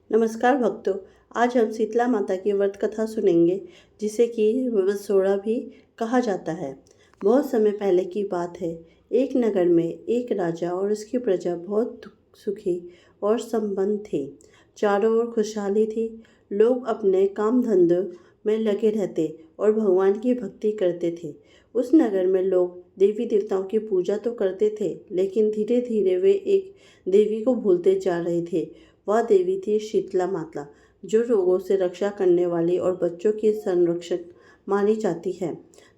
नमस्कार भक्तों। आज हम शीतला माता की व्रत कथा सुनेंगे, जिसे कि बसोड़ा भी कहा जाता है। बहुत समय पहले की बात है। एक नगर में एक राजा और उसकी प्रजा बहुत सुखी और संपन्न थे। चारों ओर खुशहाली थी। लोग अपने काम धंधों में लगे रहते और भगवान की भक्ति करते थे। उस नगर में लोग देवी देवताओं की पूजा तो करते थे, लेकिन धीरे धीरे वे एक देवी को भूलते जा रहे थे। वह देवी थी शीतला माता, जो रोगों से रक्षा करने वाली और बच्चों की संरक्षक मानी जाती है।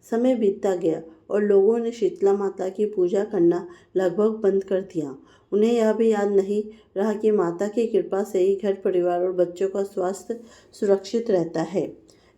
समय बीतता गया और लोगों ने शीतला माता की पूजा करना लगभग बंद कर दिया। उन्हें यह भी याद नहीं रहा कि माता की कृपा से ही घर परिवार और बच्चों का स्वास्थ्य सुरक्षित रहता है।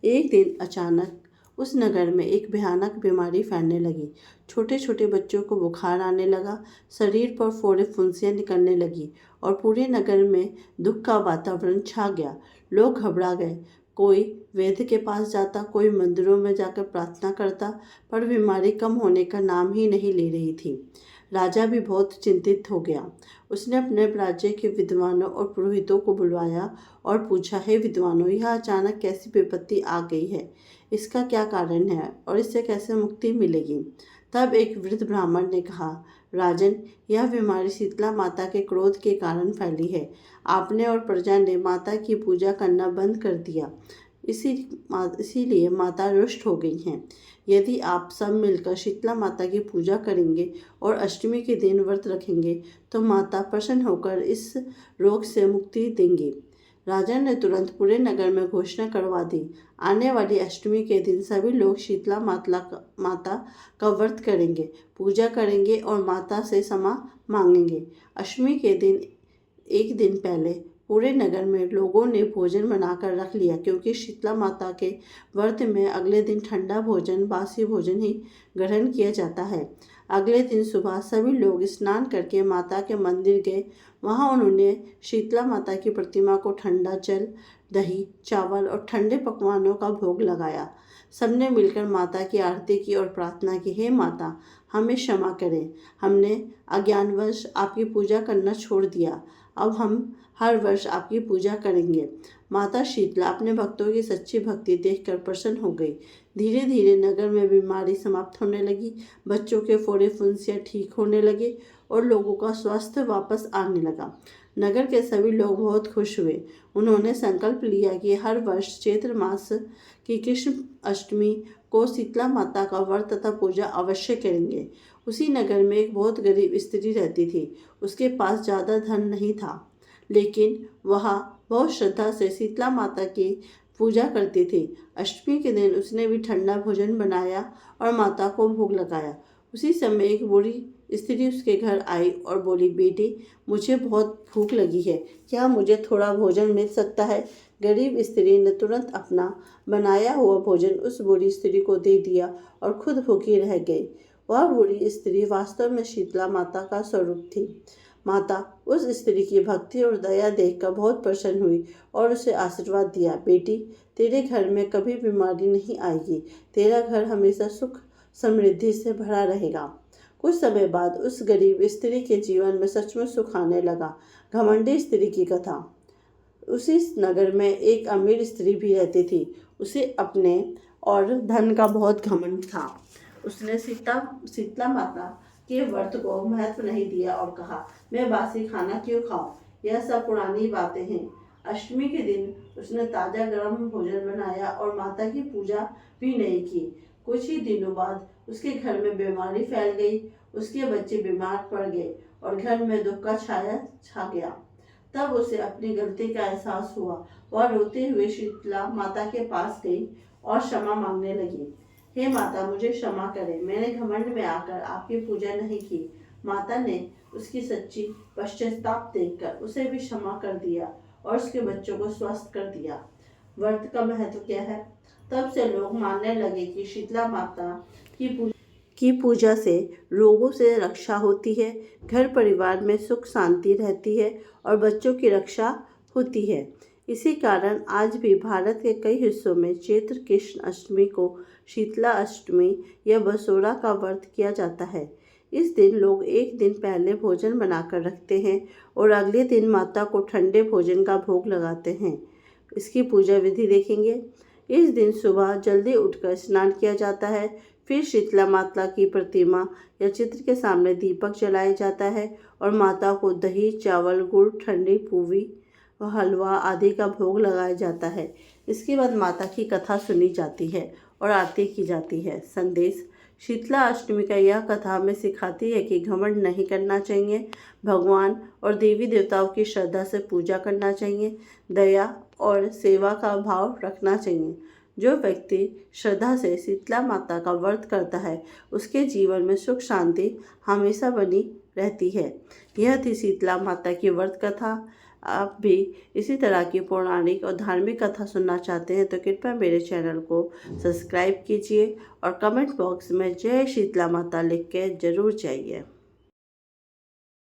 एक दिन अचानक उस नगर में एक भयानक बीमारी फैलने लगी। छोटे छोटे बच्चों को बुखार आने लगा, शरीर पर फोड़े फुंसियाँ निकलने लगी और पूरे नगर में दुख का वातावरण छा गया। लोग घबरा गए। कोई वैद्य के पास जाता, कोई मंदिरों में जाकर प्रार्थना करता, पर बीमारी कम होने का नाम ही नहीं ले रही थी। राजा भी बहुत चिंतित हो गया। उसने अपने राज्य के विद्वानों और पुरोहितों को बुलवाया और पूछा, हे विद्वानों, यह अचानक कैसी विपत्ति आ गई है? इसका क्या कारण है और इससे कैसे मुक्ति मिलेगी? तब एक वृद्ध ब्राह्मण ने कहा, राजन, यह बीमारी शीतला माता के क्रोध के कारण फैली है। आपने और प्रजा ने माता की पूजा करना बंद कर दिया, इसीलिए माता रुष्ट हो गई हैं। यदि आप सब मिलकर शीतला माता की पूजा करेंगे और अष्टमी के दिन व्रत रखेंगे, तो माता प्रसन्न होकर इस रोग से मुक्ति देंगी। राजा ने तुरंत पूरे नगर में घोषणा करवा दी, आने वाली अष्टमी के दिन सभी लोग शीतला माता का व्रत करेंगे, पूजा करेंगे और माता से क्षमा मांगेंगे। अष्टमी के दिन एक दिन पहले पूरे नगर में लोगों ने भोजन बनाकर रख लिया, क्योंकि शीतला माता के व्रत में अगले दिन ठंडा भोजन, बासी भोजन ही ग्रहण किया जाता है। अगले दिन सुबह सभी लोग स्नान करके माता के मंदिर गए। वहां उन्होंने शीतला माता की प्रतिमा को ठंडा जल, दही, चावल और ठंडे पकवानों का भोग लगाया। सबने मिलकर माता की आरती की और प्रार्थना की, हे माता, हमें क्षमा करें। हमने अज्ञानवश आपकी पूजा करना छोड़ दिया। अब हम हर वर्ष आपकी पूजा करेंगे। माता शीतला अपने भक्तों की सच्ची भक्ति देखकर प्रसन्न हो गई। धीरे धीरे नगर में बीमारी समाप्त होने लगी, बच्चों के फोड़े फुंसियाँ ठीक होने लगे और लोगों का स्वास्थ्य वापस आने लगा। नगर के सभी लोग बहुत खुश हुए। उन्होंने संकल्प लिया कि हर वर्ष चैत्र मास की कृष्ण अष्टमी को शीतला माता का व्रत तथा पूजा अवश्य करेंगे। उसी नगर में एक बहुत गरीब स्त्री रहती थी। उसके पास ज़्यादा धन नहीं था, लेकिन वह बहुत श्रद्धा से शीतला माता की पूजा करती थी। अष्टमी के दिन उसने भी ठंडा भोजन बनाया और माता को भोग लगाया। उसी समय एक बूढ़ी स्त्री उसके घर आई और बोली, बेटी, मुझे बहुत भूख लगी है, क्या मुझे थोड़ा भोजन मिल सकता है? गरीब स्त्री ने तुरंत अपना बनाया हुआ भोजन उस बूढ़ी स्त्री को दे दिया और खुद भूखी रह गई। वह बूढ़ी स्त्री वास्तव में शीतला माता का स्वरूप थी। माता उस स्त्री की भक्ति और दया देखकर बहुत प्रसन्न हुई और उसे आशीर्वाद दिया, बेटी, तेरे घर में कभी बीमारी नहीं आएगी, तेरा घर हमेशा सुख समृद्धि से भरा रहेगा। कुछ समय बाद उस गरीब स्त्री के जीवन में सचमुच सुख आने लगा। घमंडी स्त्री की कथा। उसी नगर में एक अमीर स्त्री भी रहती थी। उसे अपने और धन का बहुत घमंड था। उसने शीतला माता के व्रत को महत्व नहीं दिया और कहा, मैं बासी खाना क्यों खाऊं, यह सब पुरानी बातें हैं। अष्टमी के दिन उसने ताजा गर्म भोजन बनाया और माता की पूजा भी नहीं की। कुछ ही दिनों बाद उसके घर में बीमारी फैल गई। उसके बच्चे बीमार पड़ गए और घर में दुख का छाया छा गया। तब उसे अपनी गलती का एहसास हुआ। वह रोते हुए शीतला माता के पास गई और क्षमा मांगने लगी, हे माता, मुझे क्षमा करें, मैंने घमंड में आकर आपकी पूजा नहीं की। माता ने उसकी सच्ची पश्चाताप देखकर उसे भी क्षमा कर दिया और उसके बच्चों को स्वस्थ कर दिया। व्रत का महत्व क्या है? तब से लोग मानने लगे कि शीतला माता की पूजा से रोगों से रक्षा होती है, घर परिवार में सुख शांति रहती है और बच्चों की रक्षा होती है। इसी कारण आज भी भारत के कई हिस्सों में चैत्र कृष्ण अष्टमी को शीतला अष्टमी या बसोरा का व्रत किया जाता है। इस दिन लोग एक दिन पहले भोजन बनाकर रखते हैं और अगले दिन माता को ठंडे भोजन का भोग लगाते हैं। इसकी पूजा विधि देखेंगे। इस दिन सुबह जल्दी उठकर स्नान किया जाता है। फिर शीतला माता की प्रतिमा या चित्र के सामने दीपक जलाया जाता है और माता को दही, चावल, गुड़, ठंडी पूरी व हलवा आदि का भोग लगाया जाता है। इसके बाद माता की कथा सुनी जाती है और आरती की जाती है। संदेश: शीतला अष्टमी का यह कथा हमें सिखाती है कि घमंड नहीं करना चाहिए, भगवान और देवी देवताओं की श्रद्धा से पूजा करना चाहिए, दया और सेवा का भाव रखना चाहिए। जो व्यक्ति श्रद्धा से शीतला माता का व्रत करता है उसके जीवन में सुख शांति हमेशा बनी रहती है। यह थी शीतला माता की व्रत कथा। आप भी इसी तरह की पौराणिक और धार्मिक कथा सुनना चाहते हैं तो कृपया मेरे चैनल को सब्सक्राइब कीजिए और कमेंट बॉक्स में जय शीतला माता लिख के जरूर जाइए।